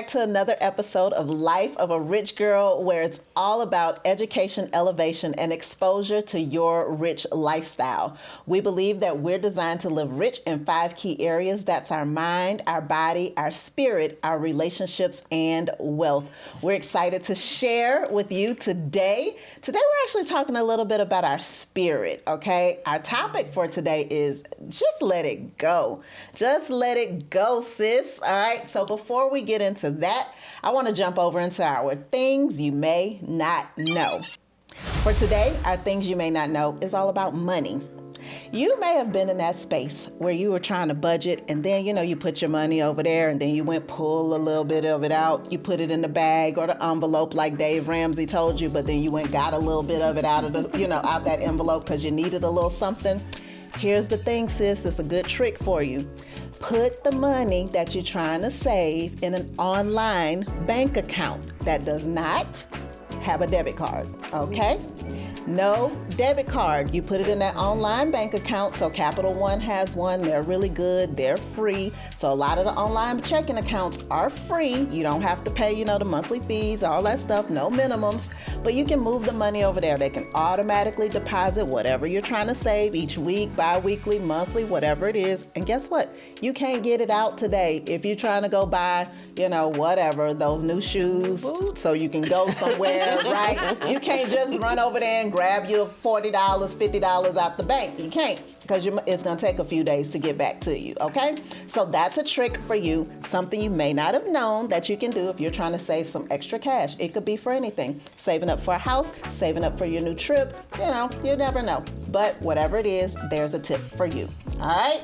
back to another episode of Life of a Rich Girl, where it's all about education, elevation, and exposure to your rich lifestyle. We believe that we're designed to live rich in 5 key areas. That's our mind, our body, our spirit, our relationships, and wealth. We're excited to share with you today. Today, we're actually talking a little bit about our spirit, okay? Our topic for today is just let it go. Just let it go, sis. All right, so before we get into that, I want to jump over into our things you may not know. For today, our things you may not know is all about money. You may have been in that space where you were trying to budget, and then, you put your money over there, and then you went pull a little bit of it out. You put it in the bag or the envelope like Dave Ramsey told you, but then you went got a little bit of it out of the, out that envelope because you needed a little something. Here's the thing, sis. It's a good trick for you. Put the money that you're trying to save in an online bank account that does not have a debit card, okay? No debit card. You put it in that online bank account. So Capital One has one. They're really good. They're free. So a lot of the online checking accounts are free. You don't have to pay, the monthly fees, all that stuff, no minimums. But you can move the money over there. They can automatically deposit whatever you're trying to save each week, bi-weekly, monthly, whatever it is. And guess what? You can't get it out today. If you're trying to go buy, whatever, those new shoes so you can go somewhere, right? You can't just run over there and grab your $40, $50 out the bank. You can't, because it's going to take a few days to get back to you, okay? So that's a trick for you, something you may not have known that you can do if you're trying to save some extra cash. It could be for anything. Saving up for a house, saving up for your new trip, you never know. But whatever it is, there's a tip for you, all right?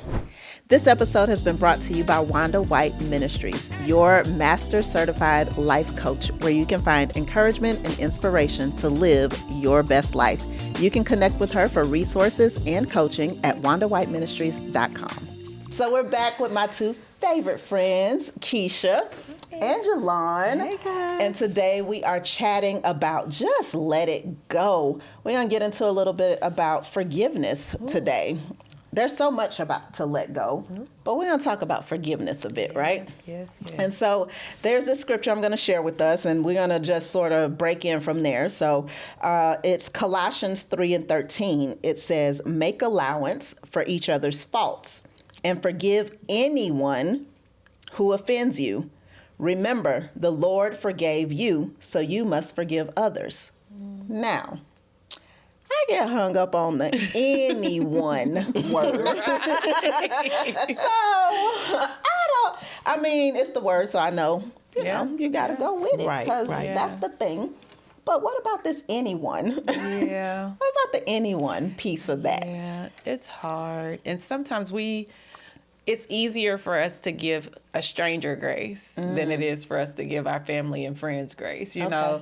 This episode has been brought to you by Wanda White Ministries, your master certified life coach, where you can find encouragement and inspiration to live your best life. You can connect with her for resources and coaching at wandawhiteministries.com. So we're back with my 2 favorite friends, Keisha and Jelon. Hey guys. And today we are chatting about just let it go. We're going to get into a little bit about forgiveness today. There's so much about to let go, but we're going to talk about forgiveness a bit, right? Yes. And so there's this scripture I'm going to share with us, and we're going to just sort of break in from there. So it's Colossians 3:13. It says, make allowance for each other's faults and forgive anyone who offends you. Remember, the Lord forgave you, so you must forgive others. Now, I get hung up on the anyone word. It's the word, so I know, you got to go with it. Because that's the thing. But what about this anyone? Yeah. What about the anyone piece of that? Yeah, it's hard. And sometimes it's easier for us to give a stranger grace than it is for us to give our family and friends grace, know.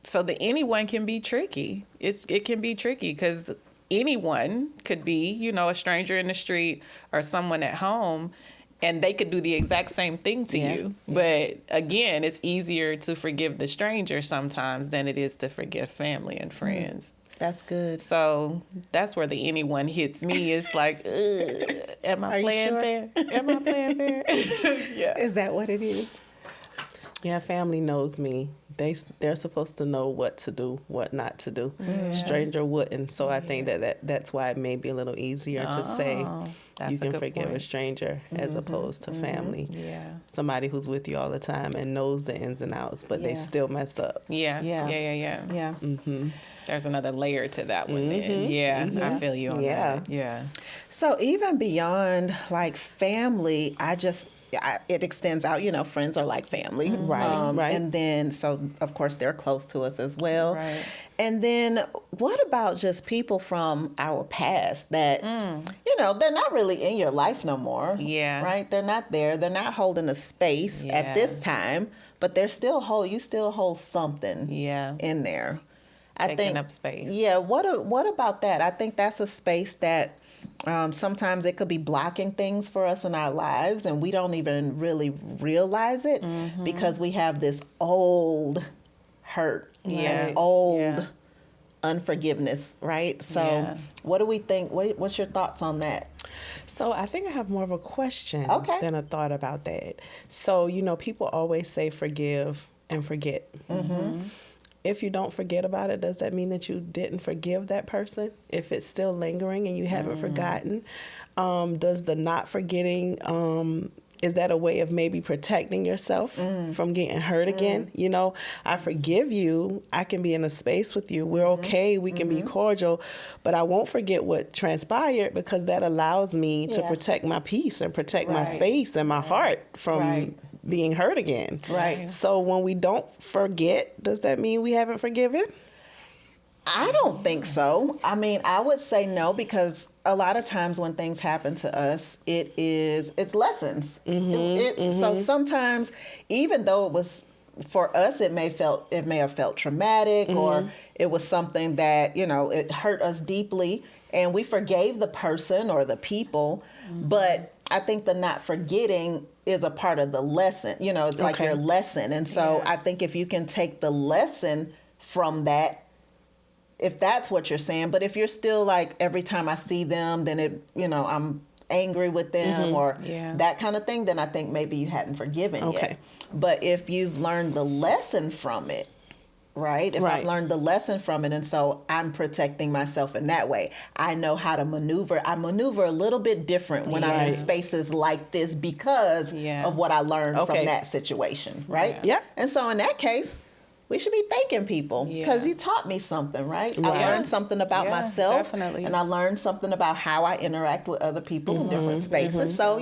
So the anyone can be tricky. It can be tricky because anyone could be, a stranger in the street or someone at home, and they could do the exact same thing to you. But again, it's easier to forgive the stranger sometimes than it is to forgive family and friends. That's good. So that's where the anyone hits me. It's like, am I playing fair? Am I playing fair? Yeah. Is that what it is? Yeah, family knows me. They're supposed to know what to do, what not to do. Stranger wouldn't. So I think that's why it may be a little easier to say you can forgive a stranger as opposed to family. Yeah. Somebody who's with you all the time and knows the ins and outs, but they still mess up. Yeah. Mm-hmm. There's another layer to that one then. Yeah, I feel you on that. Yeah. So even beyond like family, it extends out, friends are like family. Right. And then, so of course they're close to us as well. Right. And then what about just people from our past that, they're not really in your life no more. Yeah. Right? They're not there. They're not holding a space at this time, but you still hold something in there. Taking up space. Yeah. What about that? I think that's a space that sometimes it could be blocking things for us in our lives, and we don't even really realize it because we have this old hurt, old unforgiveness, right? So what do we think? What's your thoughts on that? So I think I have more of a question than a thought about that. So, people always say forgive and forget. If you don't forget about it, does that mean that you didn't forgive that person? If it's still lingering and you haven't forgotten, does the not forgetting, is that a way of maybe protecting yourself from getting hurt again? I forgive you. I can be in a space with you. We're okay. We can be cordial, but I won't forget what transpired because that allows me to protect my peace and protect my space and my heart from being hurt again. Right. So when we don't forget, does that mean we haven't forgiven? I don't think so. I mean, I would say no, because a lot of times when things happen to us, it's lessons. So sometimes, even though it was, for us, it may have felt traumatic, or it was something that, it hurt us deeply, and we forgave the person or the people, but I think the not forgetting is a part of the lesson. It's like your lesson. And so I think if you can take the lesson from that, if that's what you're saying, but if you're still like, every time I see them, then I'm angry with them or that kind of thing, then I think maybe you hadn't forgiven yet. But if you've learned the lesson from it, right? If I've learned the lesson from it, and so I'm protecting myself in that way, I know how to maneuver. I maneuver a little bit different when I'm in spaces like this because of what I learned from that situation, right? Yeah. And so in that case, we should be thanking people because you taught me something, right? I learned something about myself, and I learned something about how I interact with other people in different spaces. So,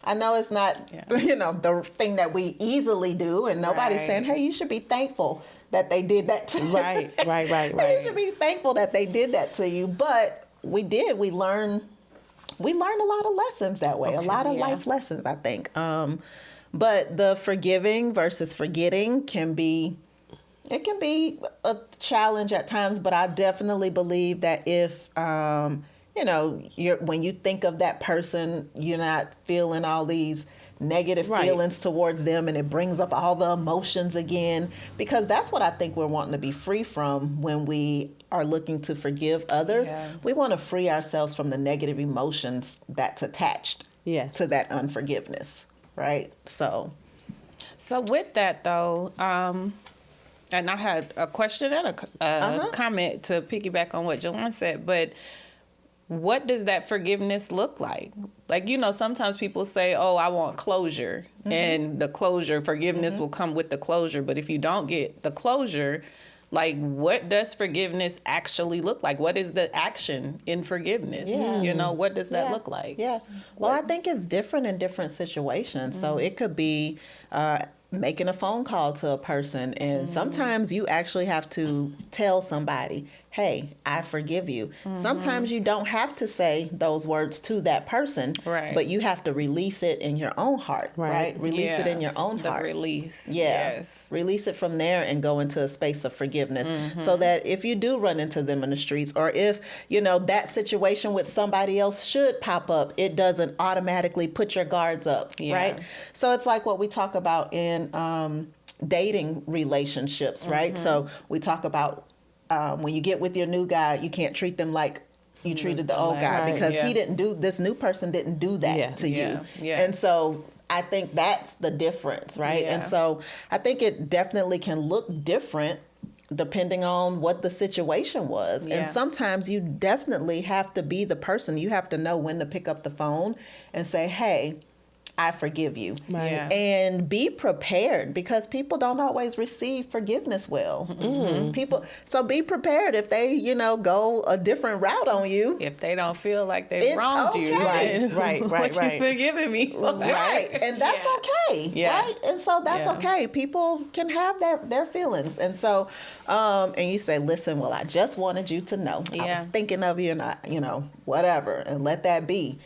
I know it's not, the thing that we easily do, and nobody's saying, hey, you should be thankful that they did that to you. Right. You should be thankful that they did that to you. But we did. We learned a lot of lessons that way, a lot of life lessons, I think. But the forgiving versus forgetting can be a challenge at times, but I definitely believe that if, when you think of that person, you're not feeling all these negative feelings towards them, and it brings up all the emotions again, because that's what I think we're wanting to be free from when we are looking to forgive others. We want to free ourselves from the negative emotions that's attached to that unforgiveness, right? So with that though, and I had a question and a comment to piggyback on what Jelon said, but what does that forgiveness look like? Like, sometimes people say, oh, I want closure, and the forgiveness will come with the closure. But if you don't get the closure, like, what does forgiveness actually look like? What is the action in forgiveness? What does that look like? Well, I think it's different in different situations. So it could be making a phone call to a person, and sometimes you actually have to tell somebody, hey, I forgive you. Sometimes you don't have to say those words to that person, but you have to release it in your own heart, right? Release it in your own heart. Release. Release it from there and go into a space of forgiveness, so that if you do run into them in the streets, or if, that situation with somebody else should pop up, it doesn't automatically put your guards up, right? So it's like what we talk about in dating relationships, right? So we talk about when you get with your new guy, you can't treat them like you treated the old guy, because this new person didn't do that to you. And so I think that's the difference, right? And so I think it definitely can look different depending on what the situation was. And sometimes you definitely have to be the person. You have to know when to pick up the phone and say, hey, I forgive you. And be prepared, because people don't always receive forgiveness well. So be prepared if they, go a different route on you. If they don't feel like they wronged you. Right. What you forgiving me for? Right. And that's okay. Right. And so that's okay. People can have their feelings. And so, and you say, listen, well, I just wanted you to know. I was thinking of you, and I, whatever, and let that be.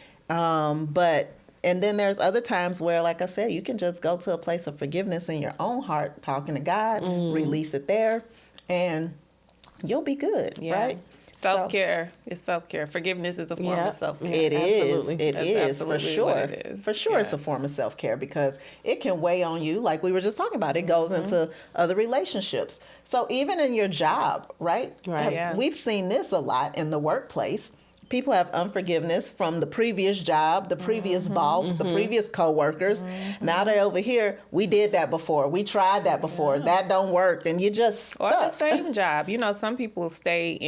And then there's other times where, like I said, you can just go to a place of forgiveness in your own heart, talking to God, release it there, and you'll be good, right? Self-care is self-care. Forgiveness is a form of self-care. It is. Absolutely. It That's is, absolutely for sure. what it is. For sure, it's a form of self-care because it can weigh on you, like we were just talking about. It goes into other relationships. So even in your job, right? Right. Yeah. We've seen this a lot in the workplace. People have unforgiveness from the previous job, the previous boss, the previous coworkers. Now they're over here. We did that before. We tried that before. That don't work, and you just stuck. Or the same job. You know, some people stay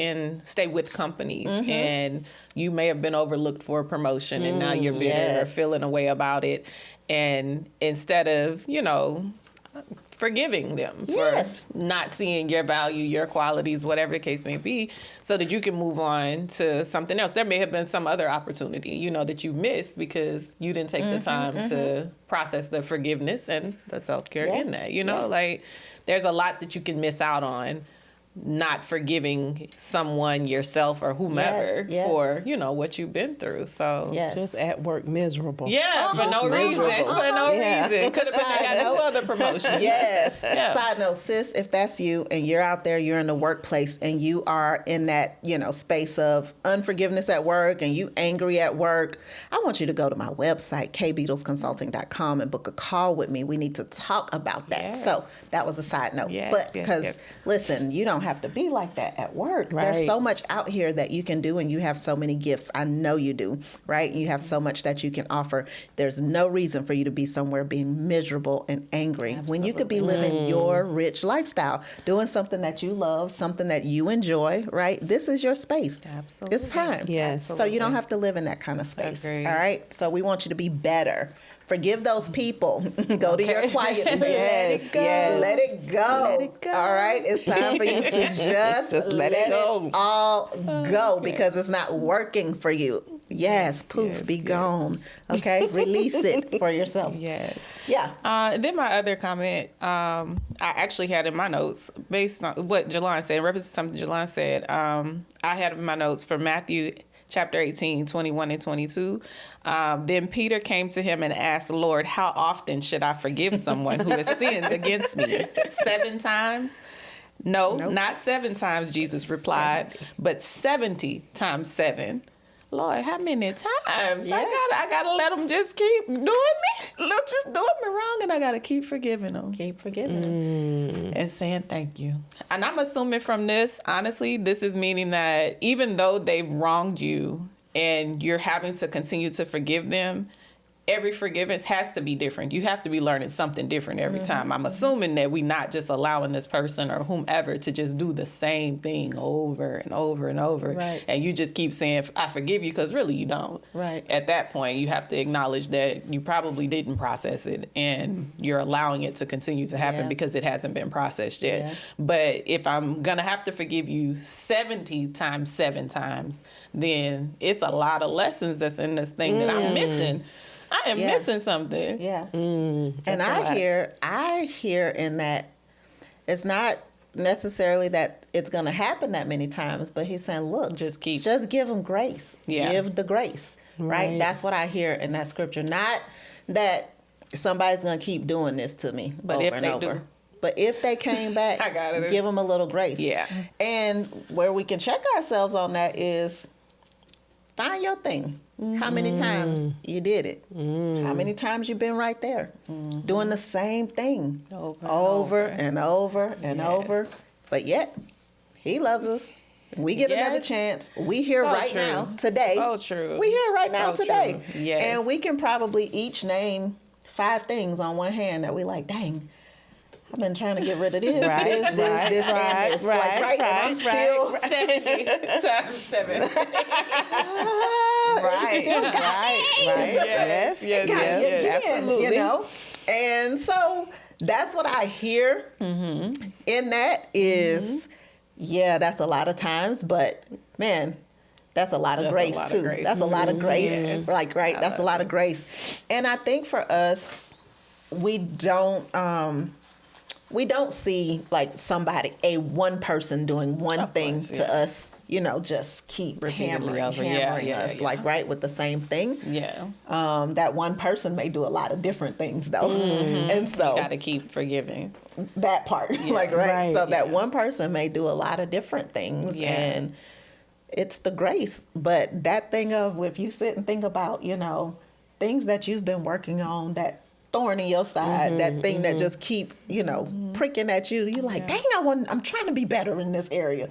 with companies, and you may have been overlooked for a promotion, and now you're bitter or feeling a way about it. And instead of, forgiving them for not seeing your value, your qualities, whatever the case may be, so that you can move on to something else. There may have been some other opportunity, that you missed because you didn't take the time to process the forgiveness and the self-care in that, like there's a lot that you can miss out on not forgiving someone, yourself, or whomever for, what you've been through. So just at work miserable. Yeah, for no reason. For no reason. Could have been I got 2 other promotions. Yes. Side note, sis, if that's you and you're out there, you're in the workplace and you are in that, space of unforgiveness at work and you angry at work, I want you to go to my website, kbeedlesconsulting.com, and book a call with me. We need to talk about that. Yes. So that was a side note. But because, listen, you don't have to be like that at work. Right. There's so much out here that you can do, and you have so many gifts. I know you do, right? You have so much that you can offer. There's no reason for you to be somewhere being miserable and angry when you could be living your rich lifestyle, doing something that you love, something that you enjoy, right? This is your space. Absolutely. It's time. Yes. So you don't have to live in that kind of space. Agreed. All right? So we want you to be better. Forgive those people. Go to your quiet space. Let it go. Let it go. All right? It's time for you to just let it all go because it's not working for you. Yes, poof, be gone. Okay? Release it for yourself. Yes. Yeah. Then my other comment, I actually had in my notes based on what Jelon said, in reference to something Jelon said. I had in my notes for Matthew chapter 18, 21 and 22. Then Peter came to him and asked, Lord, how often should I forgive someone who has sinned against me? 7 times? No, not 7 times, Jesus replied, but 70 times 7. Lord, how many times? Yeah. I gotta let them just keep doing me. Just doing me wrong, and I gotta keep forgiving them. Keep forgiving. And saying thank you. And I'm assuming from this, honestly, this is meaning that even though they've wronged you and you're having to continue to forgive them, every forgiveness has to be different. You have to be learning something different every time. I'm assuming that we're not just allowing this person or whomever to just do the same thing over and over and over. Right. And you just keep saying, I forgive you, because really you don't. Right. At that point, you have to acknowledge that you probably didn't process it and you're allowing it to continue to happen because it hasn't been processed yet. Yeah. But if I'm going to have to forgive you 70 times, 7 times, then it's a lot of lessons that's in this thing that I'm missing. I am missing something. Yeah. And I hear in that it's not necessarily that it's going to happen that many times, but he's saying, look, just give them grace. Yeah. Give the grace. Right? That's what I hear in that scripture. Not that somebody's going to keep doing this to me But over if and they over. do. But if they came back, give them a little grace. Yeah. And where we can check ourselves on that is find your thing. How many times you did it? How many times you've been right there doing the same thing over and over and over. But yet, he loves us. We get another chance. We here now, today. So true. We here right now, today. True. Yes. And we can probably each name 5 things on one hand that we like, dang, I've been trying to get rid of this, this, and this. And I'm still 70 times 7. Yes, absolutely. You know? And so that's what I hear in that is, that's a lot of times, but man, that's a lot of grace too. That's a lot of grace. Yes. That's a lot of grace. And I think for us, we don't see like one person doing one thing to us, just keep hammering us, with the same thing. Yeah. That one person may do a lot of different things though. And so you got to keep forgiving that part. So that one person may do a lot of different things. And it's the grace. But that thing of, if you sit and think about, things that you've been working on, that thorn in your side, that thing that just keep, pricking at you, you're like, dang, I'm trying to be better in this area.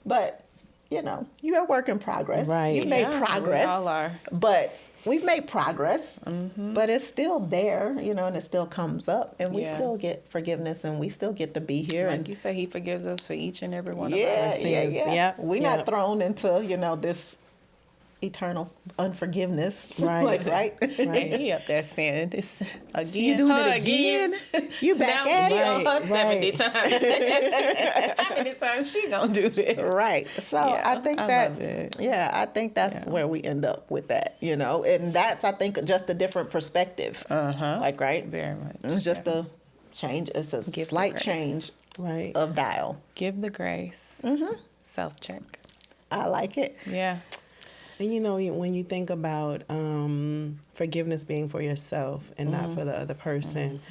But, you're a work in progress. Right. You've made progress. We all are. But we've made progress, but it's still there, and it still comes up, and we still get forgiveness, and we still get to be here. Like you say, he forgives us for each and every one of Yeah, our sins. yeah. Yep, We're not thrown into, this eternal unforgiveness. Right. right? And he up there saying this again. You doing it again? You back now at she it? on her Right. 70 times. How many times she gonna do this? Right. So Yeah, I think love it. I think that's where we end up with that, and that's, I think, just a different perspective. Like, right? Very much. It's just a change. It's a Give the slight grace. change Right. of dial. Give the grace. Self-check. I like it. Yeah. And when you think about forgiveness being for yourself and not for the other person,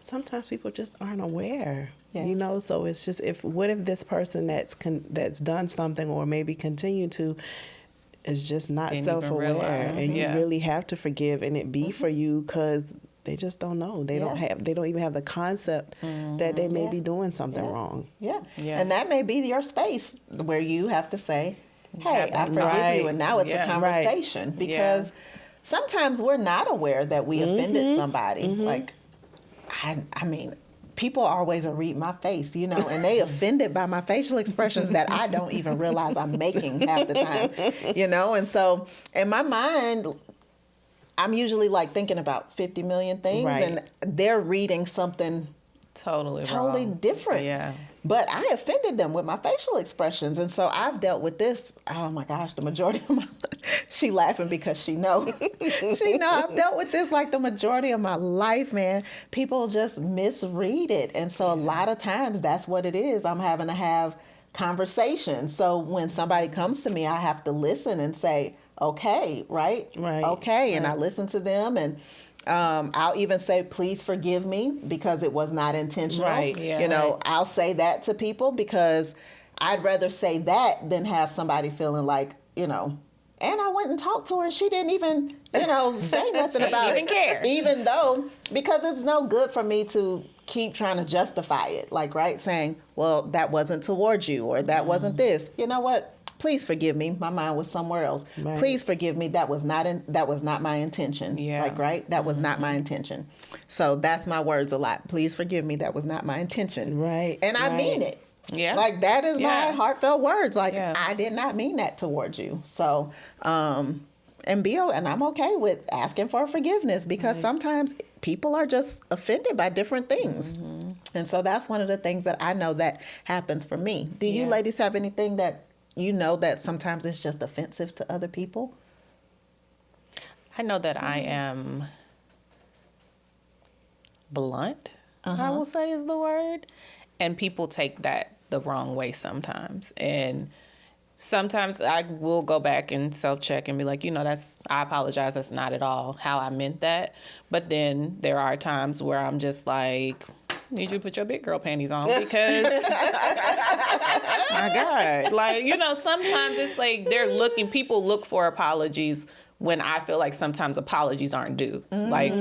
sometimes people just aren't aware. Yeah. So it's just, what if this person that's done something or maybe continue to is just not Didn't even self-aware, realize. and Yeah. you really have to forgive, and it be for you because they just don't know. They don't even have the concept that they may be doing something wrong. Yeah. Yeah. And that may be your space where you have to say, hey, I forgive Right. you. And now it's a Yeah. conversation, because sometimes we're not aware that we offended somebody. Like, I mean, people always read my face, and they offended by my facial expressions that I don't even realize I'm making half the time, And so in my mind, I'm usually like thinking about 50 million things, Right. and they're reading something Totally totally wrong. different. Yeah. But I offended them with my facial expressions. And so I've dealt with this. Oh my gosh, the majority of my she laughing because she know. She know I've dealt with this like the majority of my life, man. People just misread it. And so a lot of times that's what it is. I'm having to have conversations. So when somebody comes to me, I have to listen and say, okay, right? Right. Okay. And I listen to them, and I'll even say, please forgive me because it was not intentional. Right. Yeah. I'll say that to people because I'd rather say that than have somebody feeling like, and I went and talked to her and she didn't even, say nothing about even it. care. Even though, because it's no good for me to keep trying to justify it. Like, right, saying, well, that wasn't towards you, or that wasn't this. You know what? Please forgive me. My mind was somewhere else. Right. Please forgive me. That was not my intention. Yeah. Like, right? That was not my intention. So that's my words a lot. Please forgive me. That was not my intention. Right. And I mean it. Yeah. Like, that is my Yeah. heartfelt words. Like, Yeah. I did not mean that towards you. So, and I'm okay with asking for forgiveness, because sometimes people are just offended by different things. And so that's one of the things that I know that happens for me. Do you Yeah. ladies have anything that that sometimes it's just offensive to other people? I know that I am blunt, I will say is the word. And people take that the wrong way sometimes. And sometimes I will go back and self-check and be like, I apologize. That's not at all how I meant that. But then there are times where I'm just like, need you to put your big girl panties on, because my God, like, sometimes it's like people look for apologies when I feel like sometimes apologies aren't due. Like,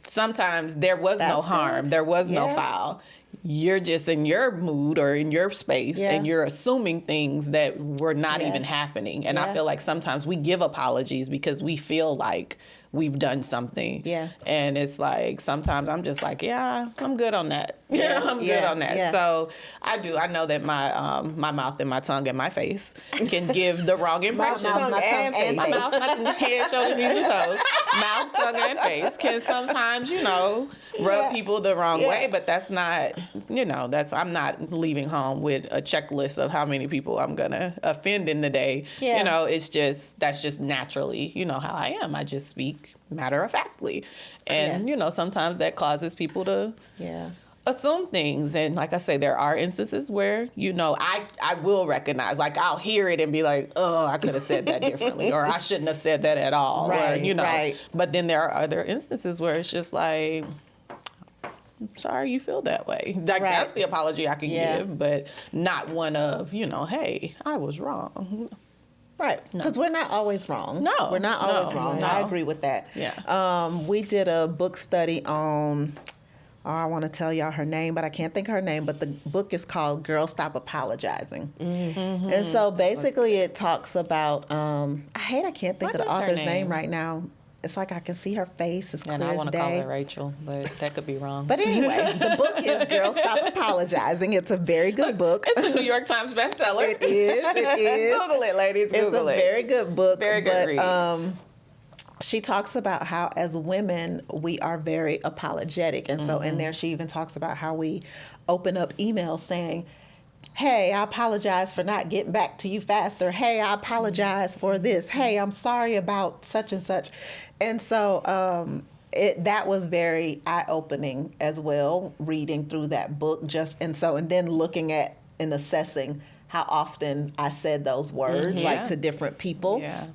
sometimes there was no harm, good. there was no Yeah. foul. You're just in your mood or in your space, Yeah. and you're assuming things that were not Yeah. even happening. And I Yeah. feel like sometimes we give apologies because we feel like we've done something. Yeah. And it's like, sometimes I'm just like, yeah, I'm good on that. I'm good Yeah. on that. Yeah. So I know that my mouth and my tongue and my face can give the wrong impression. mouth, my tongue, and My face. mouth, my head, shoulders, knees, and toes. Mouth, tongue, and face can sometimes, rub people the wrong way. But that's not, I'm not leaving home with a checklist of how many people I'm gonna offend in the day. Yeah. That's just naturally, how I am. I just speak matter of factly, and sometimes that causes people to assume things. And like I say, there are instances where I will recognize, like, I'll hear it and be like, oh, I could have said that differently, or I shouldn't have said that at all, Right, or right. But then there are other instances where it's just like, sorry you feel that way. Like, Right. that's the apology I can Yeah. give, but not one of, hey, I was wrong. Right, because we're not always wrong. No, we're not always no, wrong. no. I agree with that. Yeah. We did a book study on. I want to tell y'all her name, but I can't think of her name. But the book is called "Girl Stop Apologizing," and so basically it talks about. I can't think What of the is her author's name name? right now. It's like I can see her face as And clear I as want to call day. her Rachel, but that could be wrong. But anyway, the book is "Girl Stop Apologizing." It's a very good book. It's a New York Times bestseller. It is. It is. Google it, ladies. It's Google a it. very good book. Very good read. She talks about how as women we are very apologetic, and so in there she even talks about how we open up emails saying, hey, I apologize for not getting back to you faster. Hey, I apologize for this. Hey, I'm sorry about such and such. And so that was very eye-opening as well, reading through that book. And then looking at and assessing how often I said those words, like to different people. Yeah.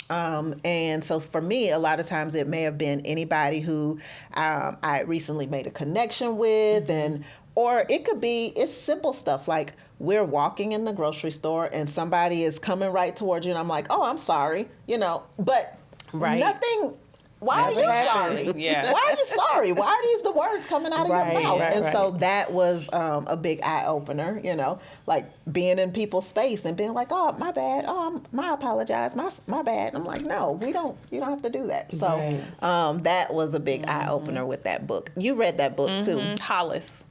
And so for me, a lot of times it may have been anybody who I recently made a connection with, or it could be, it's simple stuff like we're walking in the grocery store and somebody is coming right towards you and I'm like, oh, I'm sorry, but nothing. Why are you sorry? Yeah. Why are you sorry? Why are these the words coming out of your mouth? Right, and right. so that was a big eye opener, like being in people's space and being like, oh, my bad. Oh, I apologize. My bad. And I'm like, no, you don't have to do that. So that was a big eye opener with that book. You read that book too. Hollis.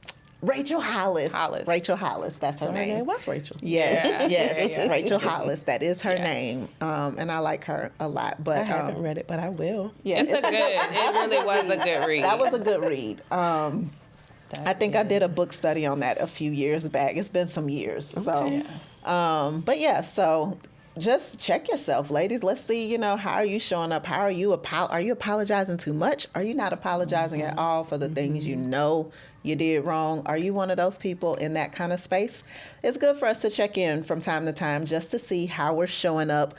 Rachel Hollis. Hollis. Rachel Hollis. That's her Her name. name was Rachel. Yes, Yeah. yes, Yeah. Rachel Hollis. That is her Yeah. name, and I like her a lot. But I haven't read it, but I will. yeah, It really was a good read. that was a good read. I think I did a book study on that a few years back. It's been some years. So, but yeah, so just check yourself, ladies. Let's see, how are you showing up? How are you are you apologizing too much? Are you not apologizing at all for the things you did wrong? Are you one of those people in that kind of space? It's good for us to check in from time to time just to see how we're showing up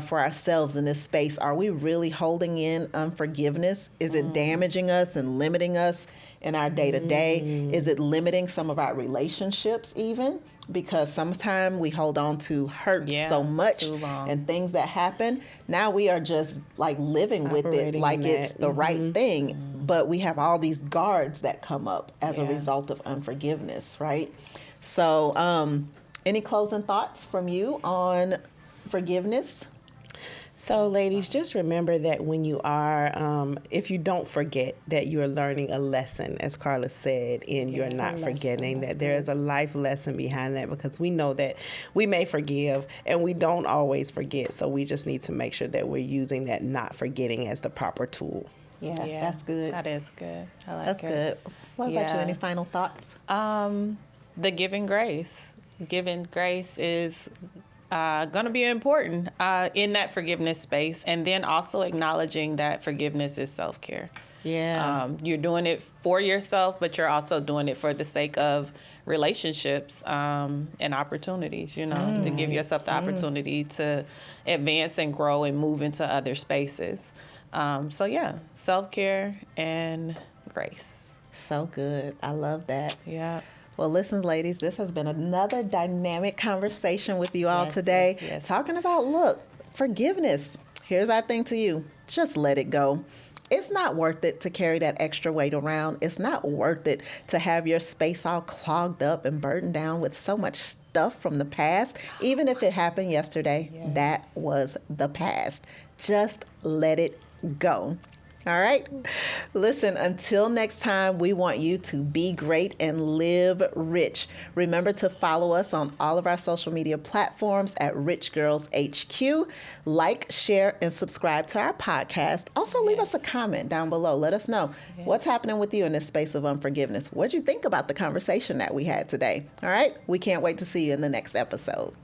for ourselves in this space. Are we really holding in unforgiveness? Is it damaging us and limiting us in our day-to-day? Is it limiting some of our relationships even? Because sometimes we hold on to hurt so much too long. and things that happen. Now we are just like living with it Operating like in it's that. the right thing. But we have all these guards that come up as a result of unforgiveness, right? So any closing thoughts from you on forgiveness? So, ladies, just remember that when you are, if you don't forget that you're learning a lesson, as Karla said, and you're not forgetting, that there is a life lesson behind that, because we know that we may forgive and we don't always forget. So we just need to make sure that we're using that not forgetting as the proper tool. Yeah, that's good. That is good. I like That's it. good. What about you? Yeah. Any final thoughts? The giving grace. Giving grace is going to be important in that forgiveness space, and then also acknowledging that forgiveness is self-care. Yeah. You're doing it for yourself, but you're also doing it for the sake of relationships and opportunities, to give yourself the opportunity to advance and grow and move into other spaces. Self-care and grace. So good. I love that. Yeah. Well, listen, ladies, this has been another dynamic conversation with you all Yes, today. yes. Talking about, forgiveness. Here's our thing to you. Just let it go. It's not worth it to carry that extra weight around. It's not worth it to have your space all clogged up and burdened down with so much stuff from the past. Even if it happened yesterday, that was the past. Just let it go. All right. Listen, until next time, we want you to be great and live rich. Remember to follow us on all of our social media platforms at Rich Girls HQ. Like, share, and subscribe to our podcast. Also, leave us a comment down below. Let us know what's happening with you in this space of unforgiveness. What did you think about the conversation that we had today? All right. We can't wait to see you in the next episode.